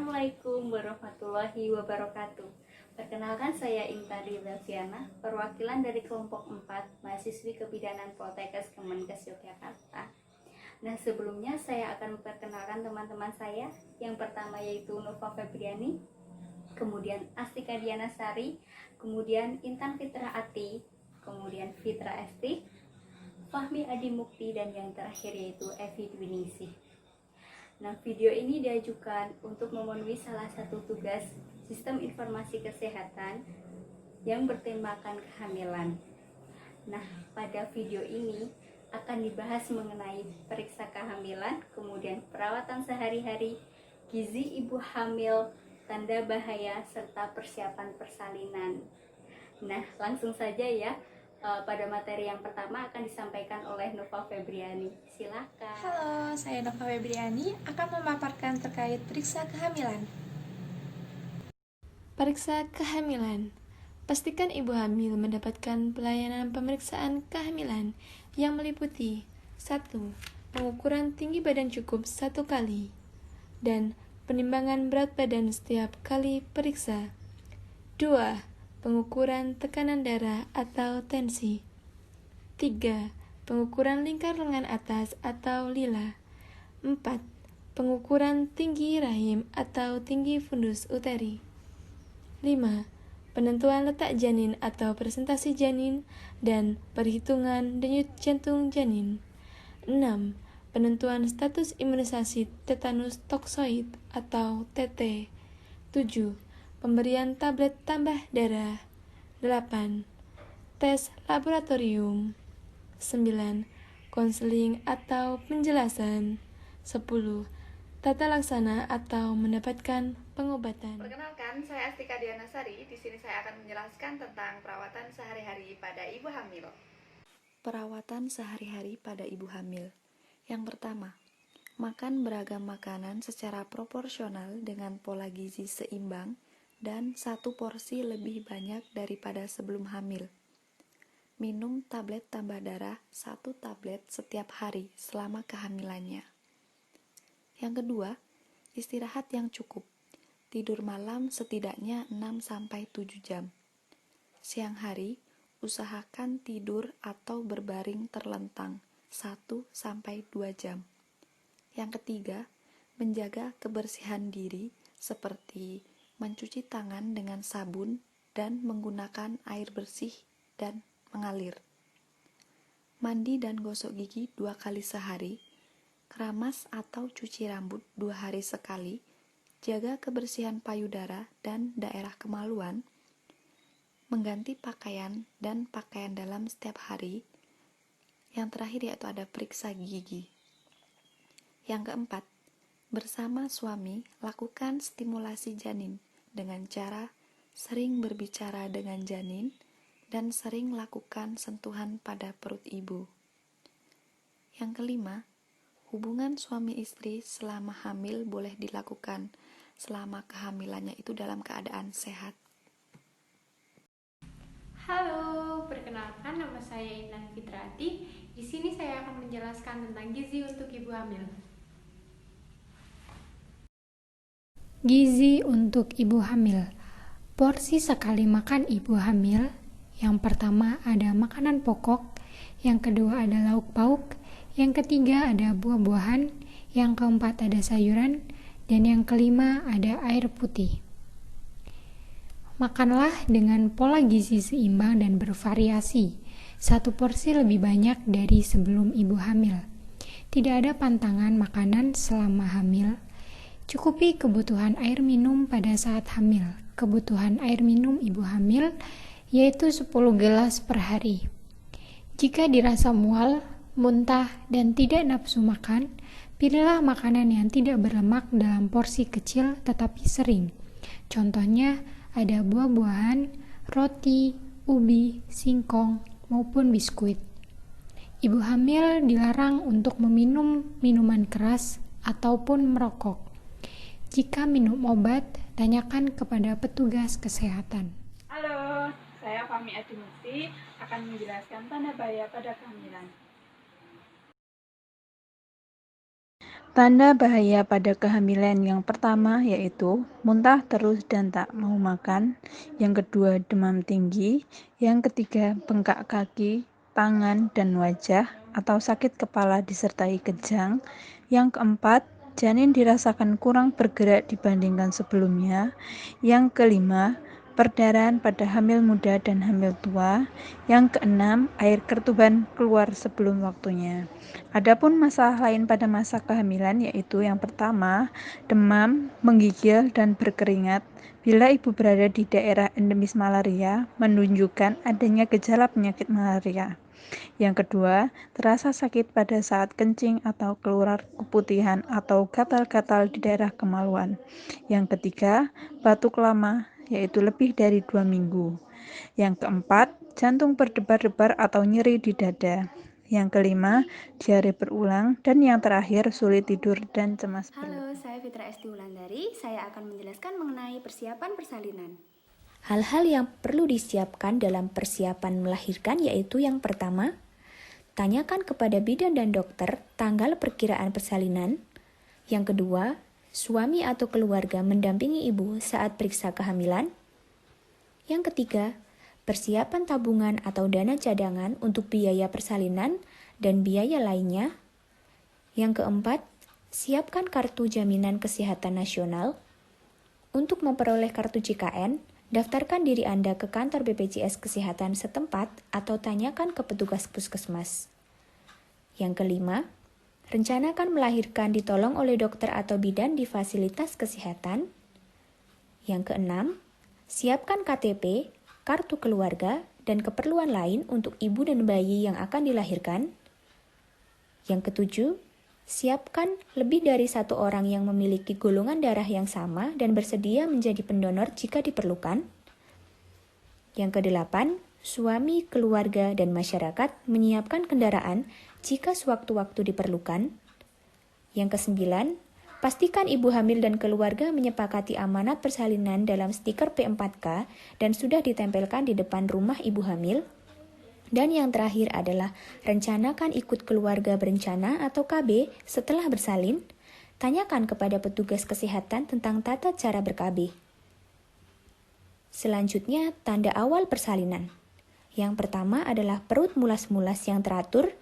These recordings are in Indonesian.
Assalamualaikum warahmatullahi wabarakatuh. Perkenalkan, saya Intari Delviana, perwakilan dari kelompok 4 mahasiswi kebidanan Poltekkes Kemenkes Yogyakarta. Nah, sebelumnya saya akan memperkenalkan teman-teman saya. Yang pertama yaitu Nova Febriani, kemudian Astika Diana Sari, kemudian Intan Fitra Ati, kemudian Fitra Esti, Fahmi Adi Mukti, dan yang terakhir yaitu Evi Dwiningsih. Nah, video ini diajukan untuk memenuhi salah satu tugas Sistem Informasi Kesehatan yang bertemakan kehamilan. Nah, pada video ini akan dibahas mengenai periksa kehamilan, kemudian perawatan sehari-hari, gizi ibu hamil, tanda bahaya, serta persiapan persalinan. Nah, langsung saja ya. Pada materi yang pertama akan disampaikan oleh Nova Febriani. Silakan. Halo, saya Nova Febriani akan memaparkan terkait periksa kehamilan. Periksa kehamilan. Pastikan ibu hamil mendapatkan pelayanan pemeriksaan kehamilan yang meliputi 1. Pengukuran tinggi badan cukup 1 kali dan penimbangan berat badan setiap kali periksa. 2. Pengukuran tekanan darah atau tensi. 3. Pengukuran lingkar lengan atas atau lila. 4. Pengukuran tinggi rahim atau tinggi fundus uteri. 5. Penentuan letak janin atau presentasi janin dan perhitungan denyut jantung janin. 6. Penentuan status imunisasi tetanus toksoid atau TT. 7. Pemberian tablet tambah darah. 8. Tes laboratorium. 9. Konseling atau penjelasan. 10. Tata laksana atau mendapatkan pengobatan. Perkenalkan, saya Astika Diana Sari. Di sini saya akan menjelaskan tentang perawatan sehari-hari pada ibu hamil. Perawatan sehari-hari pada ibu hamil. Yang pertama, makan beragam makanan secara proporsional dengan pola gizi seimbang dan 1 porsi lebih banyak daripada sebelum hamil. Minum tablet tambah darah 1 tablet setiap hari selama kehamilannya. Yang kedua, istirahat yang cukup. Tidur malam setidaknya 6-7 jam. Siang hari, usahakan tidur atau berbaring terlentang 1-2 jam. Yang ketiga, menjaga kebersihan diri seperti mencuci tangan dengan sabun dan menggunakan air bersih dan mengalir. Mandi dan gosok gigi 2 kali sehari, keramas atau cuci rambut 2 hari sekali, jaga kebersihan payudara dan daerah kemaluan, mengganti pakaian dan pakaian dalam setiap hari. Yang terakhir yaitu ada periksa gigi. Yang keempat, bersama suami lakukan stimulasi janin dengan cara sering berbicara dengan janin dan sering lakukan sentuhan pada perut ibu. Yang kelima, hubungan suami istri selama hamil boleh dilakukan selama kehamilannya itu dalam keadaan sehat. Halo, perkenalkan nama saya Intan Fitra Ati. Di sini saya akan menjelaskan tentang gizi untuk ibu hamil. Gizi untuk ibu hamil. Porsi sekali makan ibu hamil. Yang pertama ada makanan pokok, yang kedua ada lauk pauk, yang ketiga ada buah-buahan, yang keempat ada sayuran, dan yang kelima ada air putih. Makanlah dengan pola gizi seimbang dan bervariasi. 1 porsi lebih banyak dari sebelum ibu hamil. Tidak ada pantangan makanan selama hamil. Cukupi kebutuhan air minum pada saat hamil. Kebutuhan air minum ibu hamil yaitu 10 gelas per hari. Jika dirasa mual, muntah, dan tidak nafsu makan, pilihlah makanan yang tidak berlemak dalam porsi kecil tetapi sering. Contohnya ada buah-buahan, roti, ubi, singkong, maupun biskuit. Ibu hamil dilarang untuk meminum minuman keras ataupun merokok. Jika minum obat, tanyakan kepada petugas kesehatan. Halo, saya Fahmi Adi Mukti akan menjelaskan tanda bahaya pada kehamilan. Tanda bahaya pada kehamilan yang pertama yaitu muntah terus dan tak mau makan, yang kedua demam tinggi, yang ketiga bengkak kaki, tangan, dan wajah, atau sakit kepala disertai kejang, yang keempat janin dirasakan kurang bergerak dibandingkan sebelumnya, yang kelima perdarahan pada hamil muda dan hamil tua, yang keenam air ketuban keluar sebelum waktunya. Adapun masalah lain pada masa kehamilan yaitu yang pertama, demam, menggigil, dan berkeringat. Bila ibu berada di daerah endemis malaria, menunjukkan adanya gejala penyakit malaria. Yang kedua, terasa sakit pada saat kencing atau keluar keputihan atau gatal-gatal di daerah kemaluan. Yang ketiga, batuk lama, yaitu lebih dari 2 minggu. Yang keempat, jantung berdebar-debar atau nyeri di dada. Yang kelima, diare berulang. Dan yang terakhir, sulit tidur dan cemas Halo, berlebih. saya Fitra Esti Wulandari. Saya akan menjelaskan mengenai persiapan persalinan. Hal-hal yang perlu disiapkan dalam persiapan melahirkan yaitu yang pertama, tanyakan kepada bidan dan dokter tanggal perkiraan persalinan. Yang kedua, suami atau keluarga mendampingi ibu saat periksa kehamilan. Yang ketiga, persiapan tabungan atau dana cadangan untuk biaya persalinan dan biaya lainnya. Yang keempat, siapkan kartu jaminan kesehatan nasional. Untuk memperoleh kartu JKN, daftarkan diri Anda ke kantor BPJS Kesehatan setempat atau tanyakan ke petugas puskesmas. Yang kelima, rencanakan melahirkan ditolong oleh dokter atau bidan di fasilitas kesehatan. Yang keenam, siapkan KTP, kartu keluarga, dan keperluan lain untuk ibu dan bayi yang akan dilahirkan. Yang ketujuh, siapkan lebih dari satu orang yang memiliki golongan darah yang sama dan bersedia menjadi pendonor jika diperlukan. Yang kedelapan, suami, keluarga, dan masyarakat menyiapkan kendaraan jika sewaktu-waktu diperlukan. Yang kesembilan, pastikan ibu hamil dan keluarga menyepakati amanat persalinan dalam stiker P4K dan sudah ditempelkan di depan rumah ibu hamil. Dan yang terakhir adalah rencanakan ikut keluarga berencana atau KB setelah bersalin. Tanyakan kepada petugas kesehatan tentang tata cara ber-KB. Selanjutnya, tanda awal persalinan. Yang pertama adalah perut mulas-mulas yang teratur,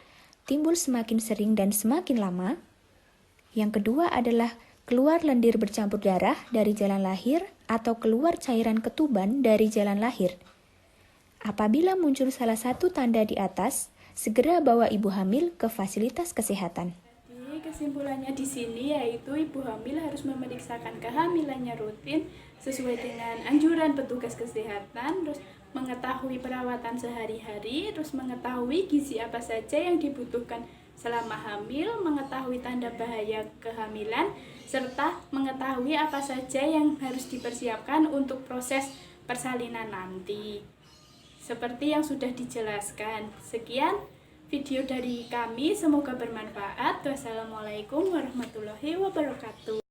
timbul semakin sering dan semakin lama. Yang kedua adalah keluar lendir bercampur darah dari jalan lahir atau keluar cairan ketuban dari jalan lahir. Apabila muncul salah satu tanda di atas, segera bawa ibu hamil ke fasilitas kesehatan. Jadi kesimpulannya di sini yaitu ibu hamil harus memeriksakan kehamilannya rutin sesuai dengan anjuran petugas kesehatan, terus mengetahui perawatan sehari-hari, terus mengetahui gizi apa saja yang dibutuhkan selama hamil, mengetahui tanda bahaya kehamilan, serta mengetahui apa saja yang harus dipersiapkan untuk proses persalinan nanti. Seperti yang sudah dijelaskan. Sekian video dari kami, semoga bermanfaat. Wassalamualaikum warahmatullahi wabarakatuh.